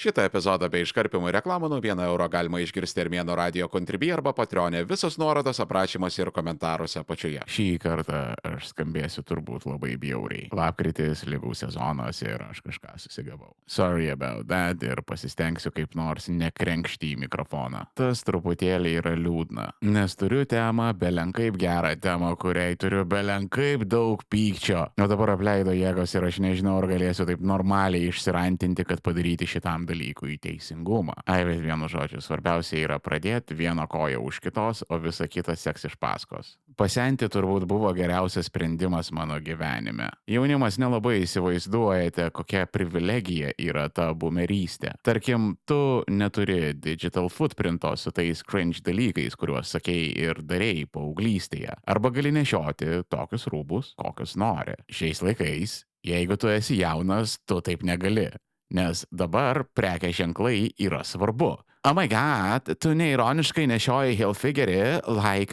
Šitą epizodą bei iškarpimų reklamų nuo 1 euro galima išgirsti Armėno radio Contribui arba Patreon'e. Visos nuorodos aprašymuose ir komentaruose apačioje. Šį kartą aš skambėsiu turbūt labai bjauriai. Lapkritis, ligų sezonas ir aš kažką susigavau. Sorry about that ir pasistengsiu kaip nors nekrenkšti į mikrofoną. Tas truputėlį yra liūdna, nes turiu temą, belenkaip gerą temą, kuriai turiu belenkaip daug pykčio. O dabar apleido jėgos ir aš nežinau, ar galėsiu taip normaliai išsirantinti, kad padaryti šitam dalykui teisingumą. Ai, bet vienu žodžiu, svarbiausia yra pradėti vieną koją už kitos, o visa kita seks iš paskos. Pasenti turbūt buvo geriausias sprendimas mano gyvenime. Jaunimas nelabai įsivaizduojate, kokia privilegija yra ta boomerystė. Tarkim, tu neturi digital footprinto su tais cringe dalykais, kuriuos sakei ir darei paauglystėje. Arba gali nešioti tokius rūbus, kokius nori. Šiais laikais, jeigu tu esi jaunas, tu taip negali. Nes dabar prekės ženklai yra svarbu. Oh my god, tu neironiškai nešioji Hilfigerį,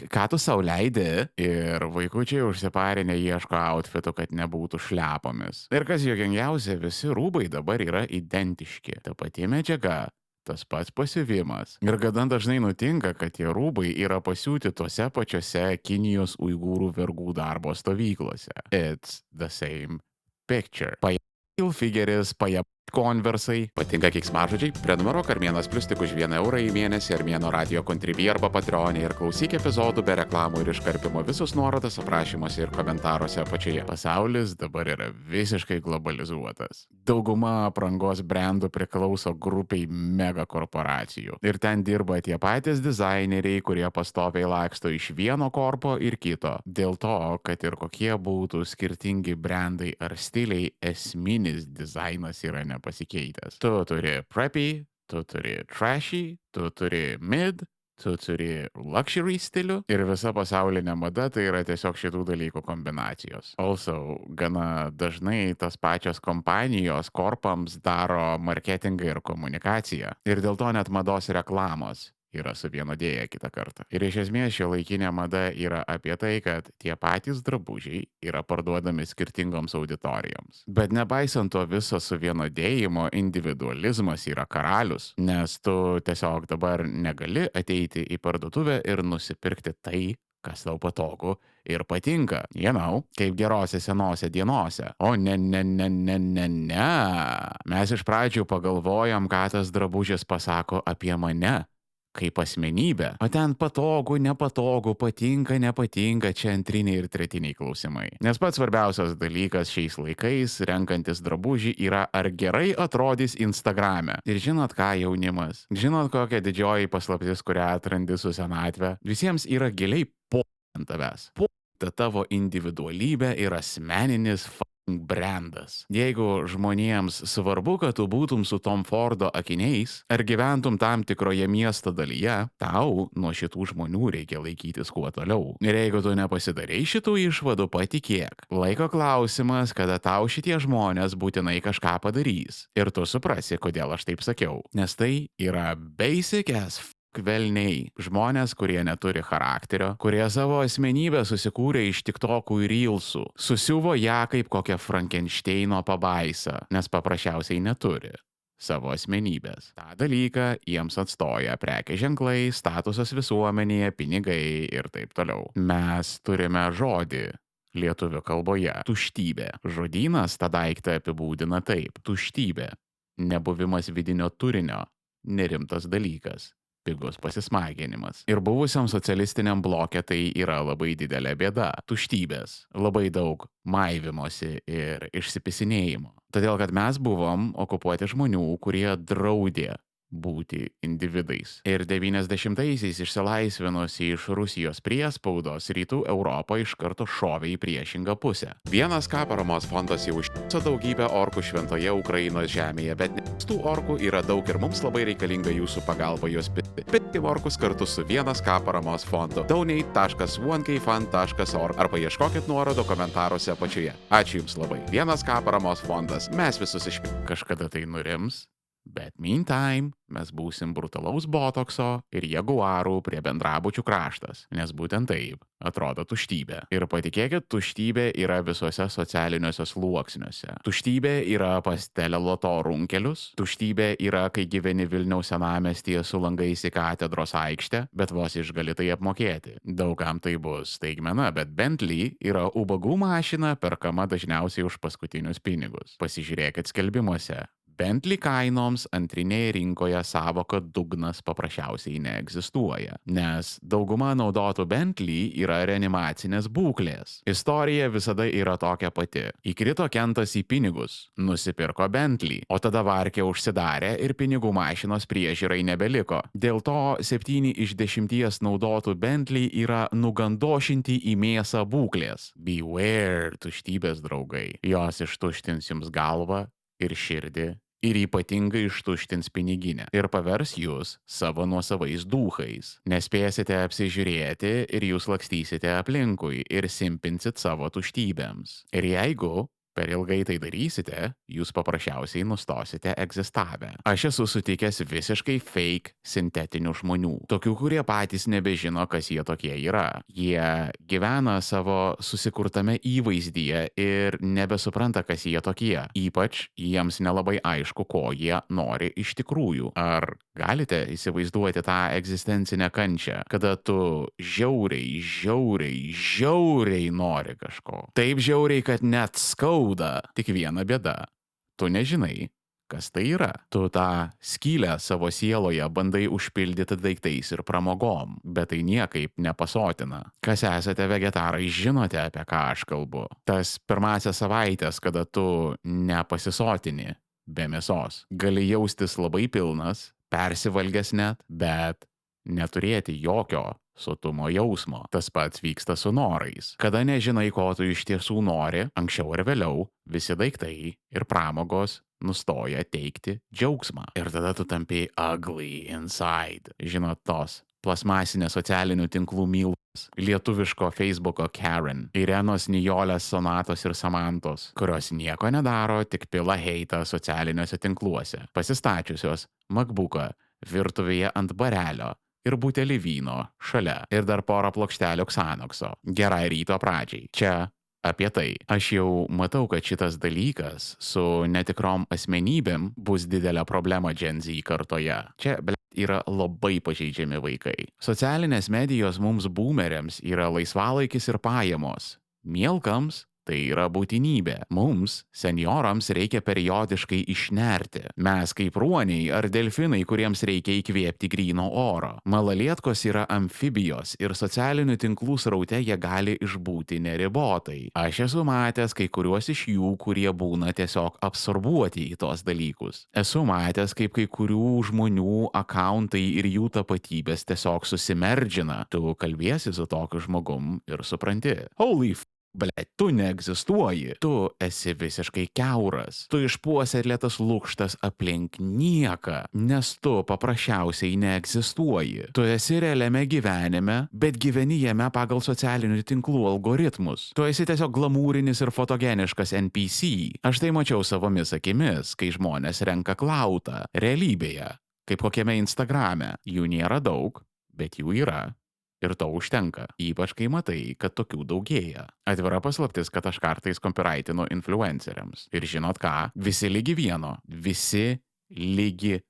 ką tu sau leidi? Ir vaikučiai užsiparinę ieško outfitų, kad nebūtų šlepomis. Ir kas juokingiausia, visi rūbai dabar yra identiški. Ta pati medžiaga, tas pats pasiuvimas. Ir gana dažnai nutinka, kad tie rūbai yra pasiūti tose pačiose Kinijos uigūrų vergų darbo stovyklose. It's the same picture. Hilfigeris, konversai. Patinka keiksmažodžiai? Prenumeruok Armėnas Plius tik už 1 eurą į mėnesį Armėno radio Contribui arba Patreon'e ir klausyk epizodų be reklamų ir iškarpimo. Visus nuorodas aprašymuose ir komentaruose apačioje. Pasaulis dabar yra visiškai globalizuotas. Dauguma aprangos brandų priklauso grupiai megakorporacijų. Ir ten dirba tie patys dizaineriai, kurie pastoviai laksto iš vieno korpo ir kito. Dėl to, kad ir kokie būtų skirtingi brandai ar stiliai, esminis dizainas yra nepasikeitęs. Tu turi preppy, tu turi trashy, tu turi mid, tu turi luxury stilių ir visa pasaulinė mada tai yra tiesiog šitų dalykų kombinacijos. Also, gana dažnai tas pačios kompanijos korpams daro marketingą ir komunikaciją. Ir dėl to net mados reklamos yra suvienodėję kitą kartą. Ir iš esmės šiuolaikinė mada yra apie tai, kad tie patys drabužiai yra parduodami skirtingoms auditorijoms. Bet nepaisant to viso suvienodėjimo, individualizmas yra karalius, nes tu tiesiog dabar negali ateiti į parduotuvę ir nusipirkti tai, kas tau patogu ir patinka. Kaip gerose senose dienose. O ne. Mes iš pradžių pagalvojam, ką tas drabužis pasako apie mane. Kaip asmenybę. O ten patogu, nepatogu, patinka, nepatinka, čia antriniai ir tretiniai klausimai. Nes pats svarbiausias dalykas šiais laikais, renkantis drabužį, yra ar gerai atrodys Instagrame. Ir žinot ką, jaunimas? Žinot kokia didžioji paslaptis, kurią atrandi su senatve? Visiems yra giliai ant tavęs. Tavo individualybė ir asmeninis brandas. Jeigu žmonėms svarbu, kad tu būtum su Tom Fordo akiniais, ar gyventum tam tikroje miesto dalyje, tau nuo šitų žmonių reikia laikytis kuo toliau. Ir jeigu tu nepasidarei šitų išvadų, patikėk. Laiko klausimas, kada tau šitie žmonės būtinai kažką padarys. Ir tu suprasi, kodėl aš taip sakiau. Nes tai yra basic as velniai. Žmonės, kurie neturi charakterio, kurie savo asmenybę susikūrė iš tiktokų ir reelsų, susiuvo ją kaip kokią Frankensteino pabaisą, nes paprasčiausiai neturi savo asmenybės. Ta dalyką jiems atstoja prekės ženklai, statusas visuomenėje, pinigai ir taip toliau. Mes turime žodį lietuvių kalboje – tuštybė. Žodynas tą daiktą apibūdina taip – tuštybė. Nebuvimas vidinio turinio – nerimtas dalykas. Pigus pasismaginimas. Ir buvusiam socialistiniam bloke tai yra labai didelė bėda. Tuštybės. Labai daug maivimosi ir išsipisinėjimo. Todėl, kad mes buvom okupuoti žmonių, kurie draudė būti individais. Ir 90-aisiais išsilaisvinusi iš Rusijos priespaudos, rytų Europą iš karto šovė į priešingą pusę. 1K paramos fondas jau užtiso daugybę orkų šventoje Ukrainos žemėje, bet tų orkų yra daug ir mums labai reikalinga jūsų pagalba juos pirkti orkus kartu su 1K paramos fondu. donate.1kfund.org arba ieškokit nuorodo komentaruose apačioje. Ačiū Jums labai. 1K paramos fondas. Mes visus Kažkada tai nurims. Bet meantime, mes būsim brutalaus botokso ir jaguarų prie bendrabučių kraštas, nes būtent taip atrodo tuštybė. Ir patikėkit, tuštybė yra visuose socialiniuose sluoksniuose. Tuštybė yra pas teleloto runkelius, tuštybė yra, kai gyveni Vilniaus senamiestyje su langais į katedros aikštę, bet vos išgali tai apmokėti. Daugam tai bus staigmena, bet Bentley yra ubagų mašina perkama dažniausiai už paskutinius pinigus. Pasižiūrėkit skelbimuose. Bentley kainoms antrinėje rinkoje savoka dugnas paprasčiausiai neegzistuoja, nes dauguma naudotų Bentley yra reanimacinės būklės. Istorija visada yra tokia pati. Įkrito Kentas į pinigus, nusipirko Bentley, o tada varkė užsidarė ir pinigų mašinos priežiūrai nebeliko. Dėl to 7 iš 10 naudotų Bentley yra nugandošinti į mėsą būklės. Beware, tuštybės draugai. Jos ištuštins jums galvą ir širdį. Ir ypatingai ištuštins piniginę ir pavers jūs savo nuosavais dūchais. Nespėsite apsižiūrėti ir jūs lakstysite aplinkui ir simpinsit savo tuštybėms. Ir jeigu per ilgai tai darysite, jūs paprasčiausiai nustosite egzistavę. Aš esu sutikęs visiškai fake sintetinių žmonių. Tokių, kurie patys nebežino, kas jie tokie yra. Jie gyvena savo susikurtame įvaizdyje ir nebesupranta, kas jie tokie. Ypač jiems nelabai aišku, ko jie nori iš tikrųjų. Ar galite įsivaizduoti tą egzistencinę kančią, kada tu žiauriai nori kažko. Taip žiauriai, kad net skauda. Tik viena bėda. Tu nežinai, kas tai yra. Tu tą skylę savo sieloje bandai užpildyti daiktais ir pramogom, bet tai niekaip nepasotina. Kas esate vegetarai, žinote, apie ką aš kalbu. Tas pirmąsias savaitės, kada tu nepasisotini be mėsos. Gali jaustis labai pilnas, persivalgęs net, bet neturėti jokio sotumo jausmo. Tas pats vyksta su norais. Kada nežinai, ko tu iš tiesų nori, anksčiau ar vėliau visi daiktai ir pramogos nustoja teikti džiaugsmą. Ir tada tu tampi ugly inside. Žinot, tos plasmasinės socialinių tinklų mylos, lietuviško Facebooko Karen, Irenos, Nijolės, Sonatos ir Samantos, kurios nieko nedaro, tik pila heitą socialiniuose tinkluose, pasistačiusios MacBooką virtuvėje ant barelio ir butelį vyno šalia ir dar porą plokštelių Xanoxo. Gerai ryto pradžiai. Čia apie tai. Aš jau matau, kad šitas dalykas su netikrom asmenybėm bus didelė problema Gen Z kartoje. Čia, yra labai pažeidžiami vaikai. Socialinės medijos mums boomeriams yra laisvalaikis ir pajamos. Mielkams tai yra būtinybė. Mums, seniorams, reikia periodiškai išnerti. Mes kaip ruoniai ar delfinai, kuriems reikia įkvėpti gryno oro. Malalietkos yra amfibijos ir socialinių tinklų sraute jie gali išbūti neribotai. Aš esu matęs kai kuriuos iš jų, kurie būna tiesiog absorbuoti į tos dalykus. Esu matęs, kaip kai kurių žmonių akauntai ir jų tapatybės tiesiog susimerdžina. Tu kalbiesi su tokiu žmogum ir supranti. Holy f***. Blet, tu neegzistuoji. Tu esi visiškai kiauras. Tu išpuoselėtas lukštas aplink nieką, nes tu paprasčiausiai neegzistuoji. Tu esi realiame gyvenime, bet gyveni jame pagal socialinių tinklų algoritmus. Tu esi tiesiog glamūrinis ir fotogeniškas NPC. Aš tai mačiau savomis akimis, kai žmonės renka klautą. Realybėje, kaip kokiame Instagrame. Jų nėra daug, bet jų yra. Ir to užtenka, ypač kai matai, kad tokių daugėja. Atvira paslaptis, kad aš kartais kompiraitinu influenceriams. Ir žinot ką? Visi lygi vieno. Visi lygi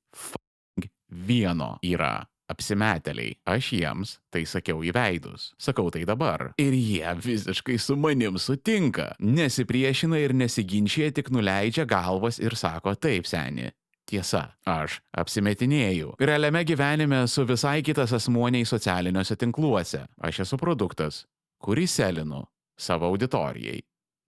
vieno yra apsimetėliai. Aš jiems tai sakiau į veidus. Sakau tai dabar. Ir jie visiškai su manim sutinka. Nesipriešina ir nesiginčia, tik nuleidžia galvas ir sako taip, seni. Tiesa, aš apsimetinėju. Realiame gyvenime esu visai kitas asmuo nei socialiniuose tinkluose. Aš esu produktas, kurį selinu savo auditorijai.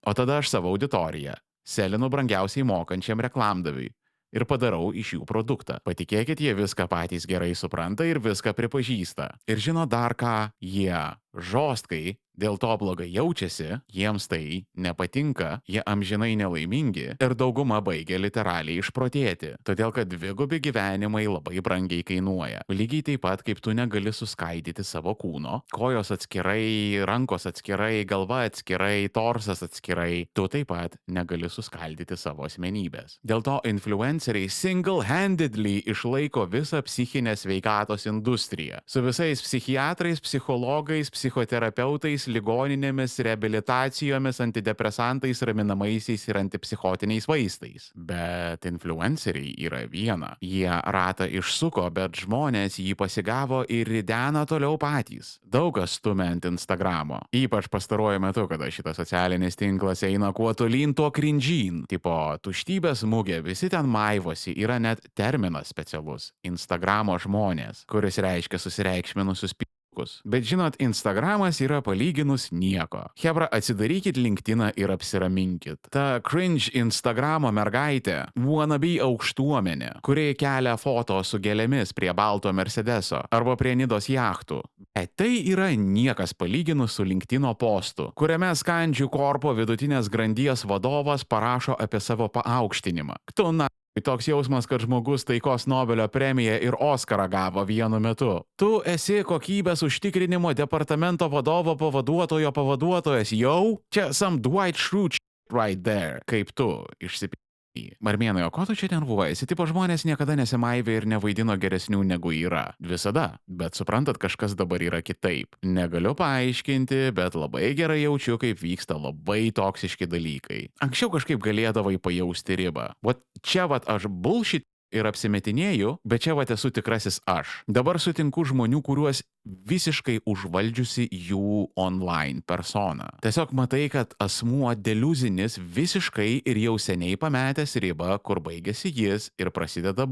O tada aš savo auditoriją selinu brangiausiai mokančiam reklamdaviui ir padarau iš jų produktą. Patikėkit, jie viską patys gerai supranta ir viską pripažįsta. Ir žino dar ką, jie žostkai dėl to blogai jaučiasi, jiems tai nepatinka, jie amžinai nelaimingi ir dauguma baigia literaliai išprotėti, todėl kad dvigubi gyvenimai labai brangiai kainuoja. Lygiai taip pat, kaip tu negali suskaidyti savo kūno, kojos atskirai, rankos atskirai, galva atskirai, torsas atskirai, tu taip pat negali suskaldyti savo asmenybės. Dėl to influenceriai single-handedly išlaiko visą psichinę sveikatos industriją. Su visais psichiatrais, psichologais, psichoterapeutais, ligoninėmis, reabilitacijomis, antidepresantais, raminamaisiais ir antipsichotiniais vaistais. Bet influenceriai yra viena. Jie ratą išsuko, bet žmonės jį pasigavo ir ridena toliau patys. Daug kas stumia ant Instagramo. Ypač pastaruoju metu, kada šitas socialinis tinklas eina kuo tolyn, tuo cringe'yn. Tipo, tuštybės mugė, visi ten maivosi, yra net terminas specialus – Instagramo žmonės, kuris reiškia susireikšminusius Bet žinot, Instagramas yra palyginus nieko. Hebra, atsidarykit LinkedIną ir apsiraminkit. Ta cringe Instagramo mergaitė, wannabe aukštuomenė, kuri kelia foto su gėlėmis prie balto Mercedeso arba prie Nidos jachtų. Tai yra niekas palyginus su LinkedIno postu, kuriame Skandžių korpo vidutinės grandies vadovas parašo apie savo paaukštinimą. Toks jausmas, kad žmogus taikos Nobelio premiją ir Oskarą gavo vienu metu. Tu esi kokybės užtikrinimo departamento vadovo pavaduotojo pavaduotojas, jau? Čia some Dwight Schrute right there, kaip tu išsipildai. Marmėnai, o ko tu čia nervuojasi? Tipo žmonės niekada nesimaivė ir nevaidino geresnių negu yra. Visada. Bet suprantat, kažkas dabar yra kitaip. Negaliu paaiškinti, bet labai gerai jaučiu, kaip vyksta labai toksiški dalykai. Anksčiau kažkaip galėdavai pajausti ribą. Čia aš bullshit ir apsimetinėju, bet čia esu tikrasis aš. Dabar sutinku žmonių, kuriuos visiškai užvaldžiusi jų online persona. Tiesiog matai, kad asmuo deliuzinis visiškai ir jau seniai pametęs ribą, kur baigėsi jis ir prasideda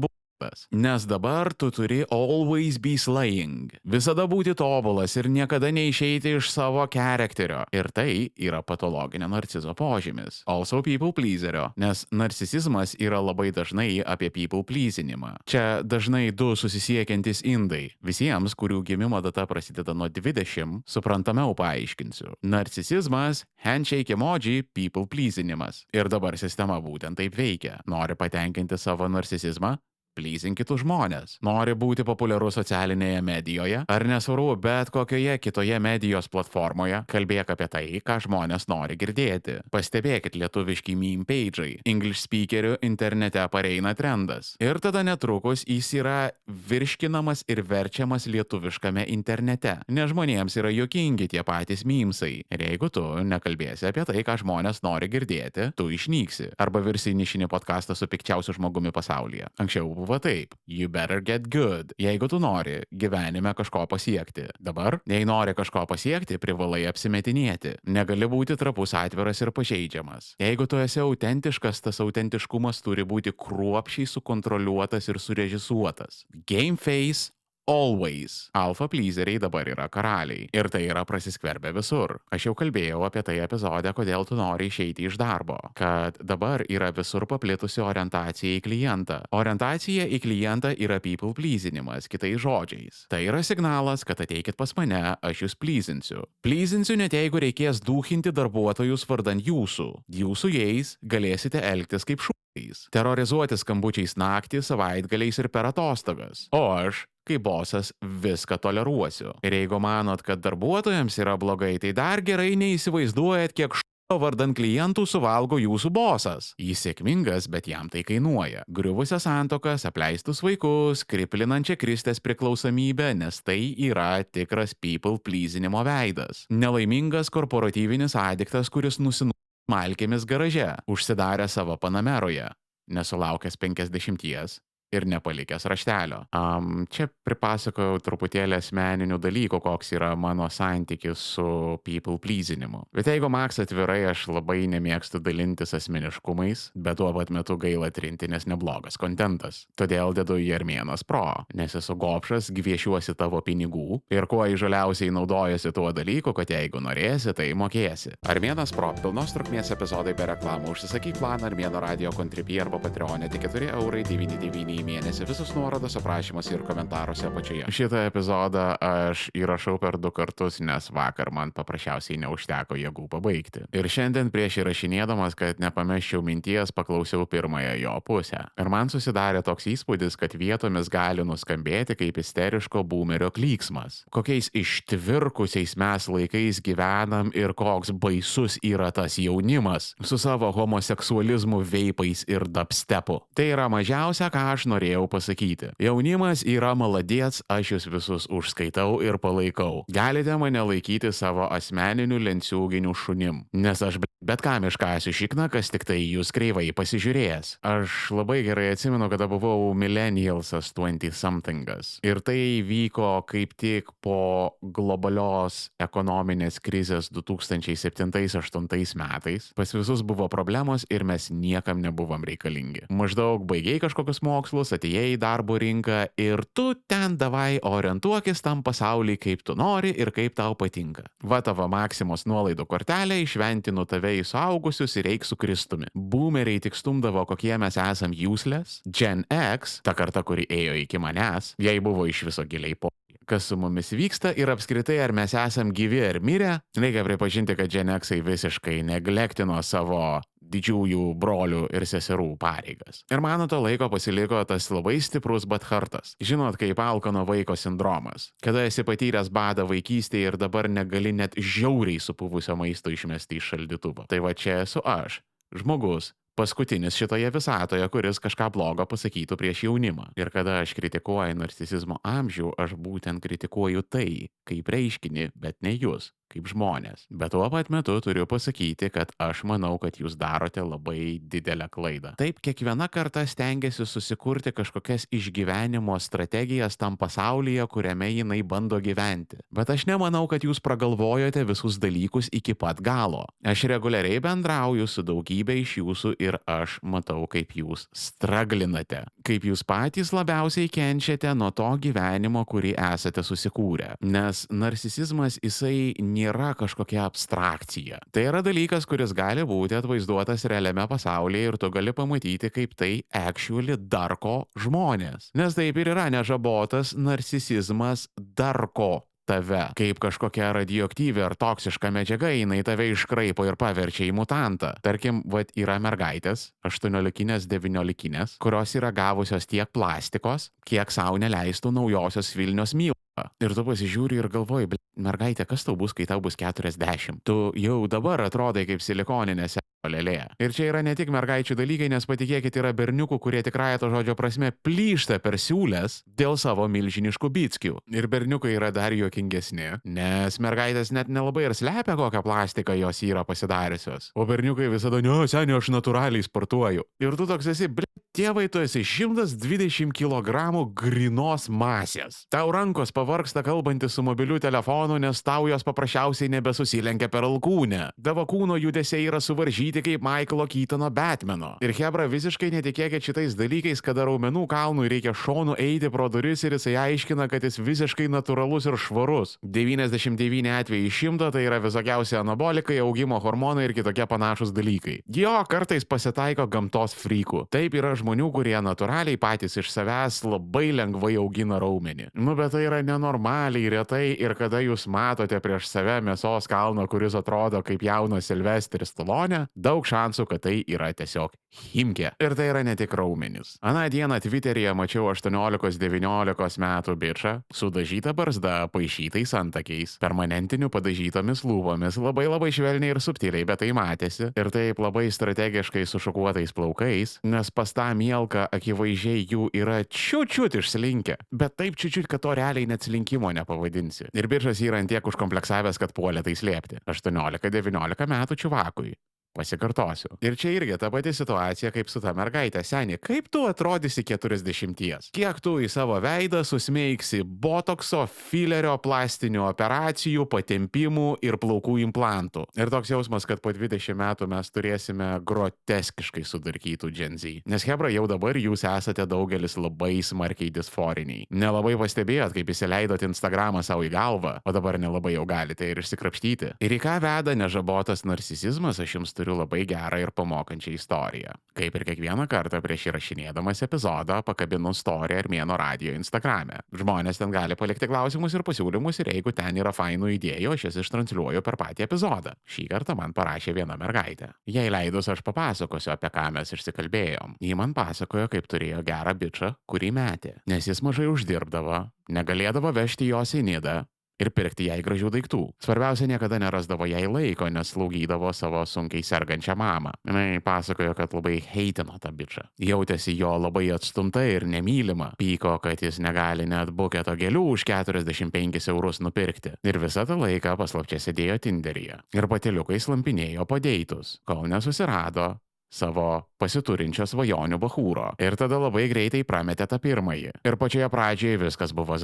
Nes dabar tu turi always be slaying. Visada būti tobulas ir niekada neišeiti iš savo charakterio. Ir tai yra patologinio narcizo požymis. Also people pleaserio, nes narcisizmas yra labai dažnai apie people pleasinimą. Čia dažnai du susisiekiantys indai. Visiems, kurių gimimo data prasideda nuo 20, suprantamiau paaiškinsiu. Narcisizmas, handshake emoji, people pleasinimas. Ir dabar sistema būtent taip veikia. Nori patenkinti savo narcisizmą? Pleasing kitus žmonės. Nori būti populiarus socialinėje medijoje, ar nesvarbu, bet kokioje kitoje medijos platformoje, kalbėk apie tai, ką žmonės nori girdėti. Pastebėkit lietuviški meme page'ai. English speakerių internete pareina trendas. Ir tada netrukus jis yra virškinamas ir verčiamas lietuviškame internete. Nes žmonėms yra juokingi tie patys memesai. Ir jeigu tu nekalbėsi apie tai, ką žmonės nori girdėti, tu išnyksi. Arba virsi nišinį podcastą su pikčiausiu žmogumi pasaulyje. Anksčiau buvo taip. You better get good. Jeigu tu nori gyvenime kažko pasiekti. Dabar, jei nori kažko pasiekti, privalai apsimetinėti. Negali būti trapus, atviras ir pažeidžiamas. Jeigu tu esi autentiškas, tas autentiškumas turi būti kruopščiai sukontroliuotas ir surežisuotas. Game face always. Alpha pleaseriai dabar yra karaliai. Ir tai yra prasiskverbę visur. Aš jau kalbėjau apie tai epizode, kodėl tu nori išeiti iš darbo. Kad dabar yra visur paplitusi orientacija į klientą. Orientacija į klientą yra people pleasinimas, kitais žodžiais. Tai yra signalas, kad ateikit pas mane, aš jūs pleasinsiu. Pleasinsiu net jeigu reikės dūchinti darbuotojus vardan jūsų. Jūs su jais galėsite elgtis kaip šūkiais. Terorizuoti skambučiais naktį, savaitgaliais ir per atostogas. O aš kaip bosas viską toleruosiu. Ir jeigu manot, kad darbuotojams yra blogai, tai dar gerai neįsivaizduojat, kiek vardan klientų suvalgo jūsų bosas. Jis sėkmingas, bet jam tai kainuoja. Griuvusias santuokas, apleistus vaikus, kriplinančią kristės priklausomybę, nes tai yra tikras people pleasinimo veidas. Nelaimingas korporatyvinis adiktas, kuris nusimalkėmis garaže, užsidarė savo panameroje, nesulaukęs 50 ir nepalikęs raštelio. Čia pripasakojau truputėlį asmeninių dalykų, koks yra mano santykis su people pleasinimu. Bet jeigu Max atvirai, aš labai nemėgstu dalintis asmeniškumais, bet tuo pat metu gaila trinti, nes neblogas kontentas. Todėl dedu į Armėnas Pro, nes esu gobšas, gviešiuosi tavo pinigų ir kuo įžaliausiai naudojasi tuo dalyku, kad jeigu norėsi, tai mokėsi. Armėnas Pro, pilnos trukmės epizodai be reklamų. Užsisakyk planą Armėno radio Contribui arba Patreonė tik 4,99 € pirmąjį mėnesį. Visos nuorodos aprašymuose ir komentaruose apačioje. Šitą epizodą aš įrašau per 2 kartus, nes vakar man paprasčiausiai neužteko jėgų pabaigti. Ir šiandien prieš įrašinėdamas, kad nepameščiau minties, paklausiau pirmąją jo pusę. Ir man susidarė toks įspūdis, kad vietomis gali nuskambėti kaip isteriško boomerio klyksmas. Kokiais ištvirkusiais mes laikais gyvenam ir koks baisus yra tas jaunimas su savo homoseksualizmu, veipais ir dubstepu. Tai yra mažiausia, ką aš norėjau pasakyti. Jaunimas yra maladies, aš jūs visus užskaitau ir palaikau. Galite mane laikyti savo asmeniniu lenciūginiu šunim, nes aš bet kam iškasiu šikną, kas tik tai jūs kreivai pasižiūrės. Aš labai gerai atsimenu, kada buvau millennialsas 20-somethingas. Ir tai vyko kaip tik po globalios ekonominės krizės 2007-2008 metais. Pas visus buvo problemos ir mes niekam nebuvom reikalingi. Maždaug baigiai kažkokius mokslus, atėjai į darbo rinką ir tu ten davai orientuokis tam pasaulį, kaip tu nori ir kaip tau patinka. Va tavo Maksimos nuolaidų kortelė, išventinu tave į suaugusius ir eik su Kristumi. Boomeriai tik stumdavo, kokie mes esam useless. Gen X, ta karta, kuri ėjo iki manęs, jai buvo iš viso giliai po. Kas su mumis vyksta ir apskritai ar mes esam gyvi ar mirę, reikia pripažinti, kad Gen X-ai visiškai neglektino savo didžiųjų brolių ir seserų pareigas. Ir man nuo to laiko pasiliko tas labai stiprus bathartas. Žinot, kaip alkano vaiko sindromas. Kada esi patyręs badą vaikystėje ir dabar negali net žiauriai supuvusio maisto išmesti iš šaldytuvo. Tai va čia esu aš, žmogus, paskutinis šitoje visatoje, kuris kažką blogo pasakytų prieš jaunimą. Ir kada aš kritikuoju narcisizmo amžių, aš būtent kritikuoju tai, kaip reiškinį, bet ne jūs, kaip žmonės. Bet tuo pat metu turiu pasakyti, kad aš manau, kad jūs darote labai didelę klaidą. Taip, kiekviena karta stengiasi susikurti kažkokias išgyvenimo strategijas tam pasaulyje, kuriame jinai bando gyventi. Bet aš nemanau, kad jūs pragalvojote visus dalykus iki pat galo. Aš reguliariai bendrauju su daugybė iš jūsų ir aš matau, kaip jūs straglinate. Kaip jūs patys labiausiai kenčiate nuo to gyvenimo, kurį esate susikūrę. Nes narcisizmas, jisai nėra kažkokia abstrakcija. Tai yra dalykas, kuris gali būti atvaizduotas realiame pasaulyje ir tu gali pamatyti, kaip tai actually darko žmonės. Nes taip ir yra, nežabotas narcisizmas darko tave. Kaip kažkokia radioaktyvi ar toksiška medžiaga, jinai tave iškraipo ir paverčia į mutantą. Tarkim, vat yra mergaitės, 18-kinės, 19-kinės, kurios yra gavusios tiek plastikos, kiek savo neleistų naujosios Vilnios mylo. Ir tu pasižiūri ir galvoji, mergaitė, kas tau bus, kai tau bus 40? Tu jau dabar atrodai kaip silikoninė lėlė. Ir čia yra ne tik mergaičių dalykai, nes patikėkit, yra berniukų, kurie tikrąją to žodžio prasme plyšta per siūlės dėl savo milžiniškų bickių. Ir berniukai yra dar juokingesni, nes mergaitės net nelabai ir slepia, kokią plastiką jos yra pasidariusios. O berniukai visada, ne, seniai, aš natūraliai sportuoju. Ir tu toks esi, tėvai, tu esi 120 kg grynos masės. Tau rankos pavargsta kalbantis su mobiliu telefonu, nes tau jos paprasčiausiai nebesusilenkia per alkūnę. Tavo kūno judesiai yra suvaržyti kaip Michaelo Keatono Batmano. Ir hebra, visiškai netikėkit šitais dalykais, kada raumenų kalnui reikia šonu eiti pro duris ir jisai aiškina, kad jis visiškai natūralus ir švarus. 99 atvejai iš 100 tai yra visokiausi anabolikai, augimo hormonai ir kitokie panašus dalykai. Jo, kartais pasitaiko gamtos frykų. Taip yra žmonių, kurie natūraliai patys iš savęs labai lengvai augina raumenį. Nu, bet tai yra nenormaliai retai ir kada jūs matote prieš save mėsos kalną, kuris atrodo kaip jaunas Silvestris Stallone, daug šansų, kad tai yra tiesiog chimkė. Ir tai yra ne tik raumenis. Aną dieną Twitteryje mačiau 18-19 metų bičą su dažyta barzda, paišytais antakiais, permanentiniu padažytomis lūpomis, labai švelniai ir subtiliai, bet tai matėsi. Ir taip labai strategiškai sušukuotais plaukais, nes pas tą mielką akivaizdžiai jų yra čiut išslinkę. Bet taip čiut, kad to realiai net slinkimo nepavadinsi. Ir bičas yra antiek užkompleksavęs, kad puolė tai slėpti. 18-19 metų čuvakui. Pasikartosiu. Ir čia irgi ta pati situacija kaip su ta mergaitė. Seni, kaip tu atrodysi 40? Kiek tu į savo veidą susmeigsi botokso, filerio, plastinių operacijų, patempimų ir plaukų implantų? Ir toks jausmas, kad po 20 metų mes turėsime groteskiškai sudarkytų Gen Z. Nes hebra, jau dabar jūs esate daugelis labai smarkiai disforiniai. Nelabai pastebėjot, kaip įsileidot Instagramą savo į galvą, o dabar nelabai jau galite ir išsikrapštyti. Ir į ką veda nežabotas narcisizmas, aš jums turiu labai gerą ir pamokančią istoriją. Kaip ir kiekvieną kartą prieš įrašinėdamas epizodą pakabinu story Armėno radijo Instagrame. Žmonės ten gali palikti klausimus ir pasiūlymus ir jeigu ten yra fainų idėjų, aš jas ištransliuoju per patį epizodą. Šį kartą man parašė viena mergaitė. Jai leidus aš papasakosiu, apie ką mes išsikalbėjom. Ji man pasakojo, kaip turėjo gerą bičą, kurį metė, nes jis mažai uždirbdavo, negalėdavo vežti jos į Nidą ir pirkti jai gražių daiktų. Svarbiausia, niekada nerasdavo jai laiko, nes slaugydavo savo sunkiai sergančią mamą. Jinai pasakojo, kad labai heitino tą bičą. Jautėsi jo labai atstumta ir nemylima. Pyko, kad jis negali net buketo gėlių už 45 eurus nupirkti. Ir visą tą laiką paslapčia sėdėjo Tinderyje. Ir pateliukais lampinėjo po deitus, kol nesusirado savo pasiturinčio svajonių bachūro. Ir tada labai greitai prametė tą pirmąjį. Ir pačioje pradžioje viskas buvo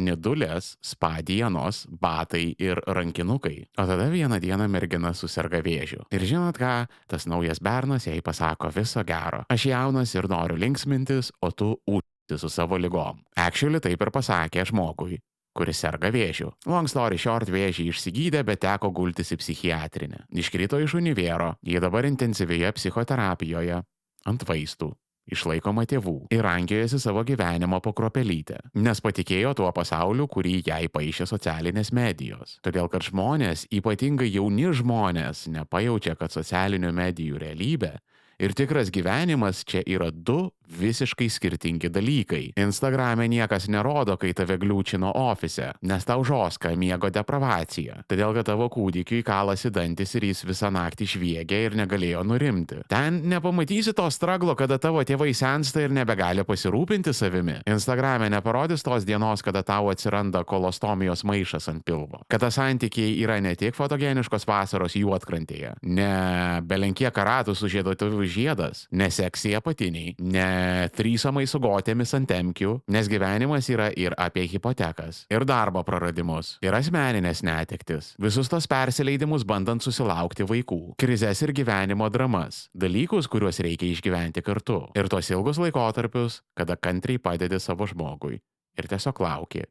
Nidulės, spa dienos, batai ir rankinukai. O tada vieną dieną mergina susirga vėžiu. Ir žinot ką, tas naujas bernas jai pasako viso gero. Aš jaunas ir noriu linksmintis, o tu užti su savo ligom. Actually taip ir pasakė žmogui, kuris serga vėžiu. Long story short, vėžį išsigydė, bet teko gultis į psichiatrinę. Iškrito iš univero, jie dabar intensyvioje psichoterapijoje, ant vaistų. Išlaikoma tėvų ir rankiojasi savo gyvenimo po kruopelytę, nes patikėjo tuo pasauliu, kurį jai paišė socialinės medijos. Todėl, kad žmonės, ypatingai jauni žmonės, nepajaučia, kad socialinių medijų realybė ir tikras gyvenimas čia yra du visiškai skirtingi dalykai. Instagrame niekas nerodo, kai tave gliūčino ofise, nes tau žoska miego depravacija. Todėl, kad tavo kūdikiui kalasi dantis ir jis visą naktį šviegė ir negalėjo nurimti. Ten nepamatysi to straglo, kada tavo tėvai sensta ir nebegali pasirūpinti savimi. Instagrame neparodys tos dienos, kada tau atsiranda kolostomijos maišas ant pilvo. Kad santykiai yra ne tik fotogeniškos vasaros Juodkrantėje, ne belenkiek karatų sužieduotuvių žiedas, ne seksy apatiniai, ne trysomai su gotėmis ant temkių, nes gyvenimas yra ir apie hipotekas, ir darbo praradimus, ir asmeninės netektis, visus tos persileidimus bandant susilaukti vaikų, krizes ir gyvenimo dramas, dalykus, kuriuos reikia išgyventi kartu, ir tos ilgus laikotarpius, kada kantriai padedi savo žmogui ir tiesiog lauki,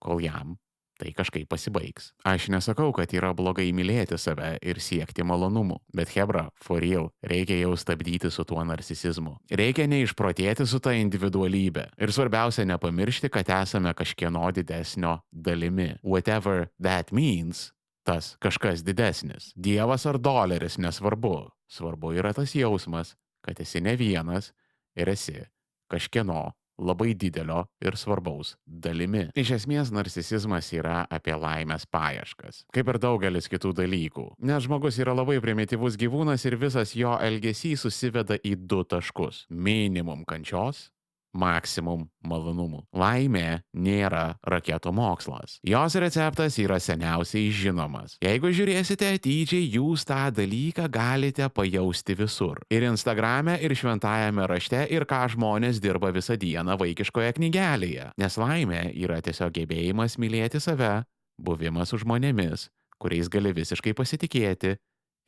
kol jam tai kažkaip pasibaigs. Aš nesakau, kad yra blogai mylėti save ir siekti malonumų, bet hebra, for real, reikia jau stabdyti su tuo narcisizmu. Reikia neišprotėti su ta individualybė. Ir svarbiausia nepamiršti, kad esame kažkieno didesnio dalimi. Whatever that means, tas kažkas didesnis. Dievas ar doleris nesvarbu. Svarbu yra tas jausmas, kad esi ne vienas ir esi kažkieno labai didelio ir svarbaus dalimi. Iš esmės, narcisizmas yra apie laimės paieškas, kaip ir daugelis kitų dalykų, nes žmogus yra labai primityvus gyvūnas ir visas jo elgesys susiveda į du taškus – minimum kančios, maksimum malonumų. Laimė nėra raketų mokslas. Jos receptas yra seniausiai žinomas. Jeigu žiūrėsite atidžiai, jūs tą dalyką galite pajausti visur. Ir Instagrame, ir šventajame rašte, ir ką žmonės dirba visą dieną vaikiškoje knygelėje. Nes laimė yra tiesiog gebėjimas mylėti save, buvimas su žmonėmis, kuriais gali visiškai pasitikėti,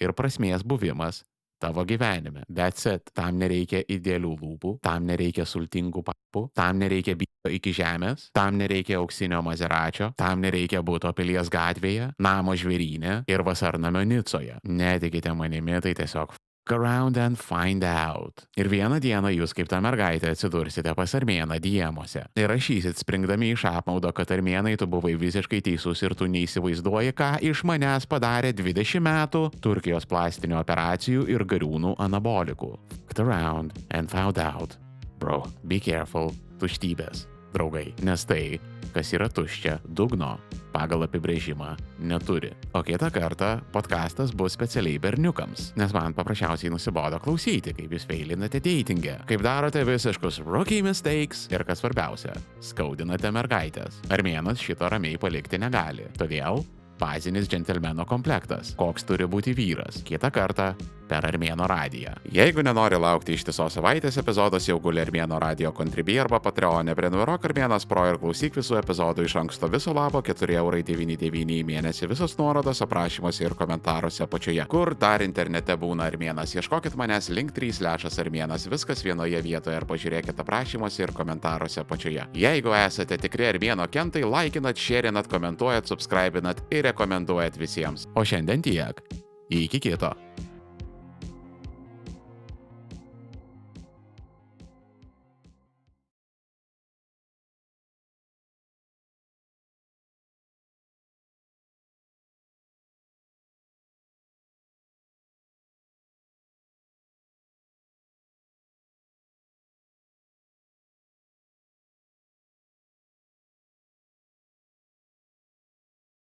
ir prasmės buvimas tavo gyvenime. That's it. Tam nereikia idealių lūpų, tam nereikia sultingų papų, tam nereikia bijo iki žemės, tam nereikia auksinio Mazeračio, tam nereikia buto Pilies gatvėje, namo žvėryne ir vasarnamio Nicoje. Netikite manimi, tai tiesiog around and find out. Ir vieną dieną jūs kaip ta mergaitė atsidursite pas Armėną diemuose ir rašysit springdami iš apmaudo, kad Armėnai tu buvai visiškai teisus ir tu neįsivaizduoji, ką iš manęs padarė 20 metų Turkijos plastinių operacijų ir gariūnų anabolikų. Around and found out. Bro, be careful, tuštybės, draugai, nes tai, kas yra tuščia, dugno pagal apibrėžimą neturi. O kitą kartą podcastas bus specialiai berniukams, nes man paprasčiausiai nusibodo klausyti, kaip jūs feilinate datinge, kaip darote visiškus rookie mistakes ir, kas svarbiausia, skaudinate mergaitės. Armėnas šito ramiai palikti negali. Todėl bazinis džentelmeno komplektas, koks turi būti vyras, kitą kartą per Armėno radiją. Jeigu nenori laukti ištisos savaitės, epizodas jau guli Armėno radio Contribui arba Patreon'e, prenumeruok Armėnas Pro ir klausyk visų epizodų iš anksto viso labo 4,99 € į mėnesį, visos nuorodos aprašymuose ir komentaruose apačioje. Kur dar internete būna Armėnas? Ieškokit manęs @Armėnas, viskas vienoje vietoje ir pažiūrėkit aprašymuose ir komentaruose apačioje. Jeigu esate tikri Armėno kentai, laikinat, sharinat, komentuojat, subscribinat ir rekomenduojat visiems. O šiandien tiek. Iki kito.